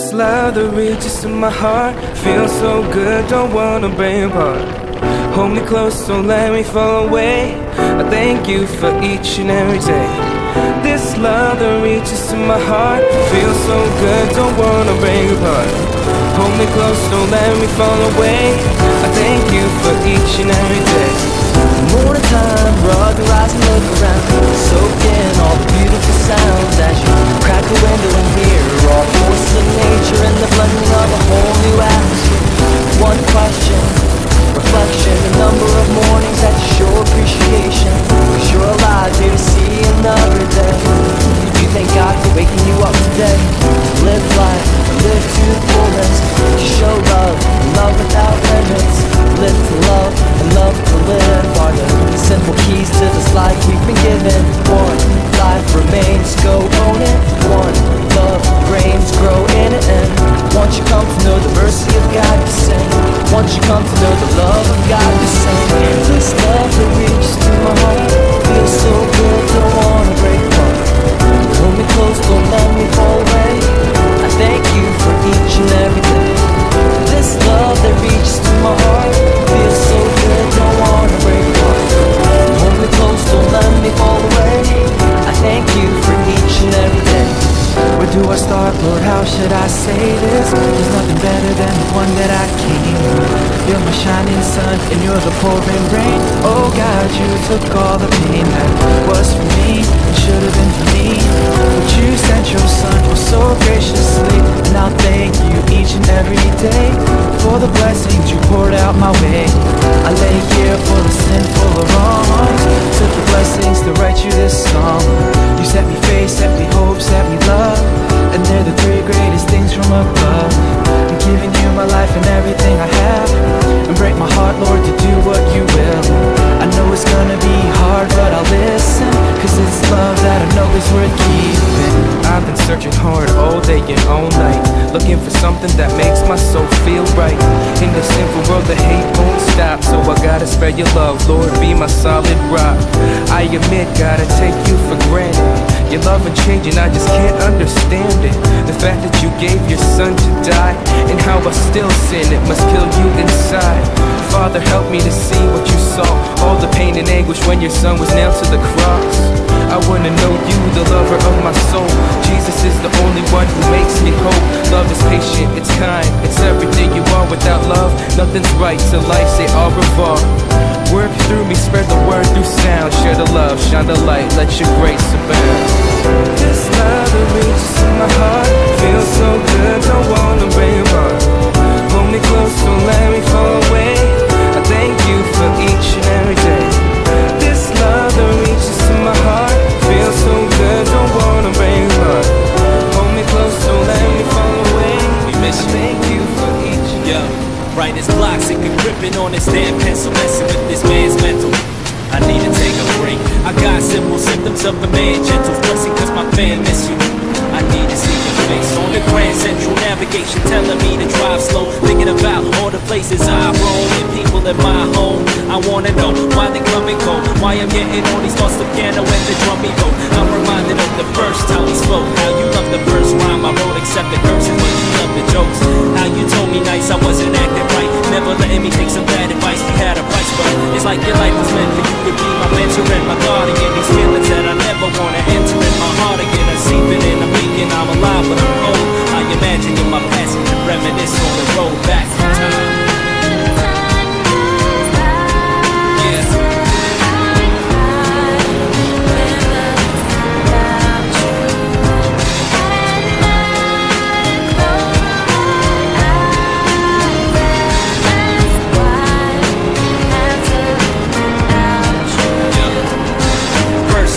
This love that reaches to my heart feels so good, don't wanna break apart. Hold me close, don't let me fall away. I thank you for each and every day. This love that reaches to my heart feels so good, don't wanna break apart. Hold me close, don't let me fall away. I thank you for each and every day. Morning time, rug your eyes and look around. Soak in all the beautiful sounds as you crack a window and hear all forces of nature and the blending of a whole new atmosphere. One question, reflection, the number of mornings that you show appreciation, 'cause you're alive here to see another day. You thank God for waking you up today. Live life, live to the fullest. To show love, and love without limits. Live to love, and love to live are the simple keys to this life we've been given. One life remains, go own it. One love reigns, grow in it. And once you come to know the mercy of God, you sing. Once you come to know the love of God, you sing. This love that reaches to my heart feels so good, don't wanna break apart. Hold me close, don't let me fall away. I thank you for each and every day. This love that reaches to my heart feels so good, don't wanna break apart. Hold me close, don't let me fall away. I thank you for each and every day. Where do I start, Lord, how should I say this? There's nothing better than the one that I came with. You're my shining sun and you're the pouring rain. Oh God, you took all the pain that was for me and should have been for me. But you sent your son so graciously, and I'll thank you each and every day for the blessings you poured out my way. I lay here full of sin, full of wrongs. Took your blessings to write you this song. You set me free, set me hope, set me love, and they're the three greatest things from above. I'm giving you my life and everything I have, and break my heart, Lord, to do what you will. I know it's gonna be hard, but I'll listen, 'cause it's love that I know is worth keeping. I've been searching hard all day and all night, looking for something that makes my soul feel right. In this sinful world, the hate won't stop, so I gotta spread your love, Lord, be my solid rock. I admit, gotta take you for granted. Your love and changing, I just can't understand it. The fact that you gave your son to die, and how I still sin, it must kill you inside. Father, help me to see what you saw, all the pain and anguish when your son was nailed to the cross. I wanna know you, the lover of my soul. Jesus is the only one who makes me whole. Love is patient, it's kind, it's everything you are. Without love, nothing's right till life say au revoir. Work through me, spread the word through sound. Share the love, shine the light, let your grace abound. This love that reaches in my heart feels so good, don't wanna break apart. Hold me close, don't let me fall away. I thank you for each and every day. This love that reaches to my heart feels so good, don't wanna break apart. Hold me close, don't let me fall away. We miss you. I thank you for each and every day. Right as clocks, it can gripping on this damn pencil, messing with this man's mental. I need to take a break. I got simple symptoms of a man gentle, stressing 'cause my fan miss you. I need to see your face on the Grand Central Navigation, telling me to drive slow, thinking about all the places I roam and people in my home. I wanna know why they come and go, why I'm getting all these thoughts, the piano and the drum beat. I'm reminded of the first time we spoke, how you loved the first rhyme I wrote, except the curses, but you loved the jokes. How you told me nice I wasn't acting right, never letting me take some bad advice. We had a price, but it's like your life was meant for you to be my mentor and my guardian. These feelings that I never wanna enter in my heart again. I see it and I'm thinking I'm alive, but I'm cold. I imagine you're my passenger, reminisce on the road back in time.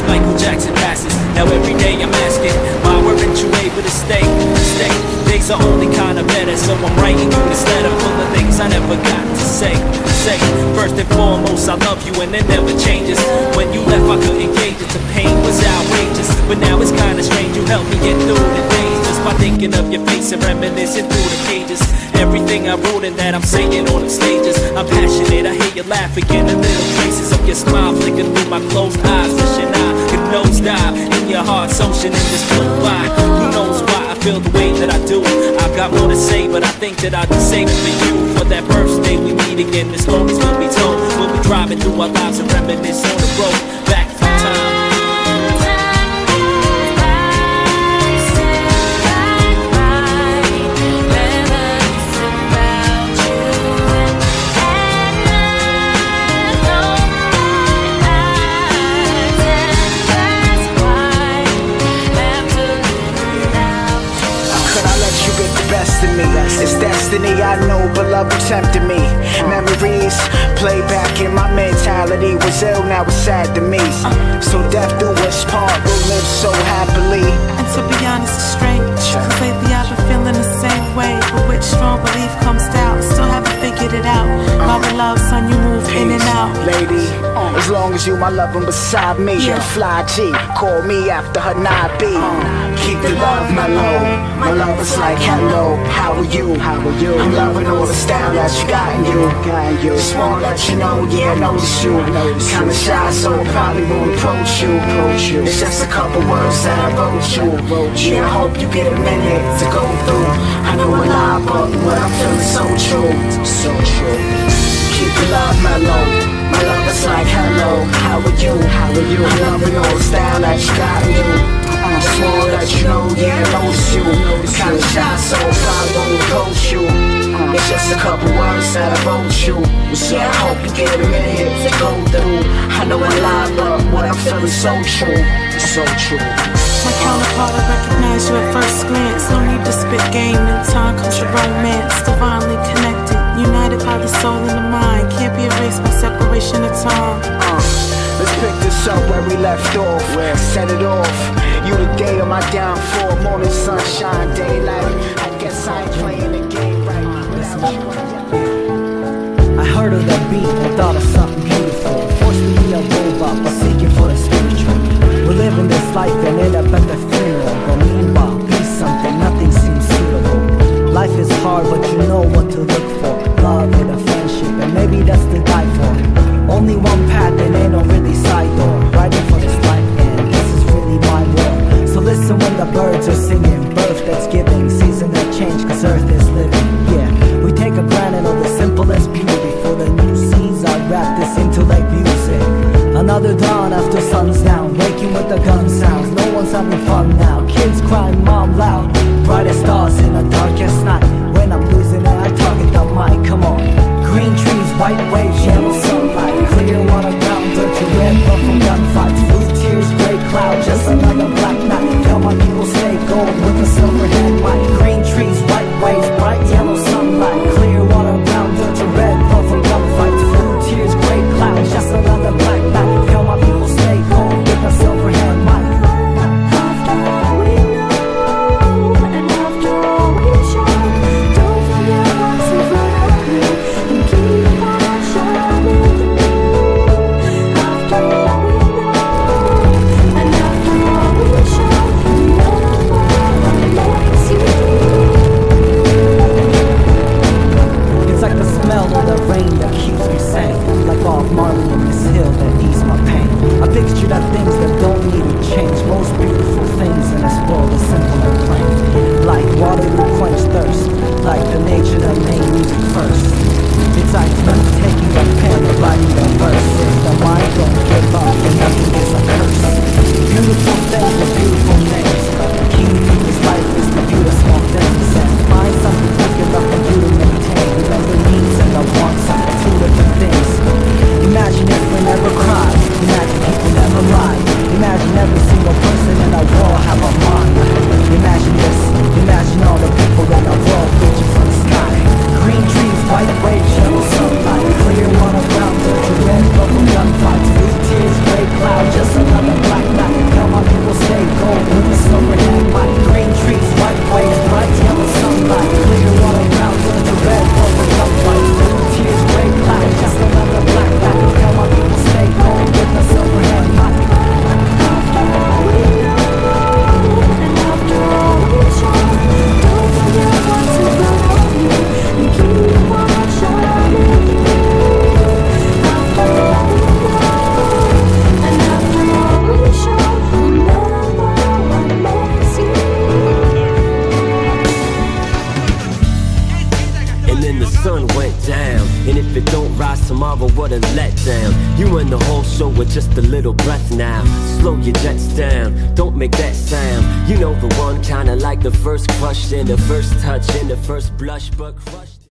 Michael Jackson passes. Now every day I'm asking, why weren't you able to stay? Days are only kinda better, so I'm writing you this letter full of things I never got to say. First and foremost, I love you and it never changes. When you left, I couldn't gauge it. The pain was outrageous, but now it's kinda strange. You helped me get through the days just by thinking of your face and reminiscing through the pages. Everything I wrote and that I'm saying on the stages. I'm passionate, I hear you laugh again. The little traces of your smile flicker through my closed eyes, wishing I could nosedive in your heart's ocean and just float by. Who knows why I feel the way that I do. I've got more to say, but I think that I'll just save it for you. For that birthday we meet again, the stories will be told. We'll be driving through our lives and reminisce on the road. Back through time. It's destiny, I know, but love tempted me. Memories play back in my mentality. Was ill, now it's sad to me. So death do us part, we'll live so happily. And to be honest, it's strange, cause lately I've been feeling the same way. But with strong belief comes doubt, still haven't figured it out. By the love, son, you move in and out. Lady, as long as you my lovin' beside me. Yeah. And fly G, call me after her Nabi. Keep the love mellow, my love is like hello, how are you? How are you? I'm loving all the style that you got in you. Just wanna let you know, yeah, I notice you. Kinda shy, so I probably won't approach you. It's just a couple words that I wrote you. Yeah, I hope you get a minute to go through. I know a lie, but what I'm feeling so true. So true. Keep the love mellow, my love is like hello, how are you? How are you? I'm loving all the style that you got in you. Just wanna let you know, yeah, I notice you. Kinda shy, so I probably won't approach you. It's just a couple words that I wrote you. Yeah, I hope you get a minute to go through. I know I lie, but what I'm feeling so true. So true. My counterpart, I recognize you at first glance. No need to spit game, in time comes your romance. Divinely connected, united by the soul and the mind. Can't be erased by separation of time. Let's pick this up where we left off. Set it off. You the day of my downfall. Morning sunshine, daylight. I guess I ain't playing the game right. I heard of that beat and thought of something beautiful. Forced to be a robot, but seeking for the spiritual. We're living this life and end up at the funeral. But meanwhile, be something, nothing seems suitable. Life is hard, but you know what to look for. Love and a friendship, and maybe that's to die for. Only one path and ain't no really side door. Riding for this life and this is really my world. So listen when the birds are singing, birth that's giving, season that change, cause earth is living. Yeah, we take a granted of the simplest beauty. For the new seas, I wrap this into like music. Another dawn after sun's down, waking with the gun sounds. No one's having fun now, kids crying, mom loud. Brightest stars in the darkest night. When I'm losing it, I target the mic, come on. Green trees, white waves, yellow sunlight. Clear water ground, dirty red, but from gunfights. Blue tears, gray cloud, just another black night. Tell my people stay gold with a silver head light. sun went down. And if it don't rise tomorrow, what a letdown. You and the whole show with just a little breath now. Slow your jets down, don't make that sound. You know the one, kinda like the first crush and the first touch and the first blush, but crush.